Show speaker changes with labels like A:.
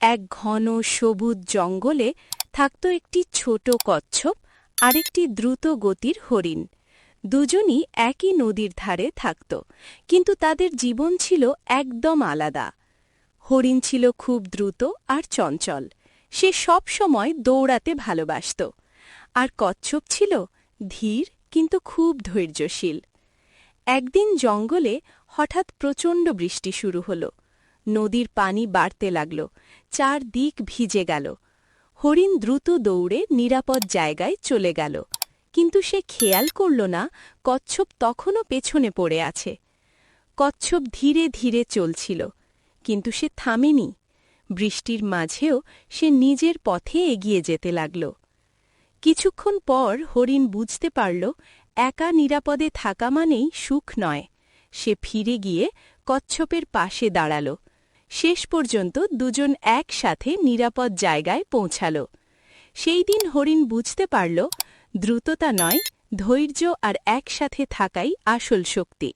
A: এক ঘন সবুজ জঙ্গলে থাকত একটি ছোট কচ্ছপ আর একটি দ্রুত গতির হরিণ। দুজনই একই নদীর ধারে থাকত, কিন্তু তাদের জীবন ছিল একদম আলাদা। হরিণ ছিল খুব দ্রুত আর চঞ্চল, সে সব সময় দৌড়াতে ভালোবাসত। আর কচ্ছপ ছিল ধীর কিন্তু খুব ধৈর্যশীল। একদিন জঙ্গলে হঠাৎ প্রচণ্ড বৃষ্টি শুরু হলো। নদীর পানি বাড়তে লাগল, চারদিক ভিজে গেল। হরিণ দ্রুত দৌড়ে নিরাপদ জায়গায় চলে গেল, কিন্তু সে খেয়াল করল না কচ্ছপ তখনও পেছনে পড়ে আছে। কচ্ছপ ধীরে ধীরে চলছিল, কিন্তু সে থামেনি। বৃষ্টির মাঝেও সে নিজের পথে এগিয়ে যেতে লাগল। কিছুক্ষণ পর হরিণ বুঝতে পারল একা নিরাপদে থাকা মানেই সুখ নয়। সে ফিরে গিয়ে কচ্ছপের পাশে দাঁড়াল। শেষ পর্যন্ত দুজন একসাথে নিরাপদ জায়গায় পৌঁছাল। সেই দিন হরিণ বুঝতে পারল দ্রুততা নয়, ধৈর্য আর একসাথে থাকাই আসল শক্তি।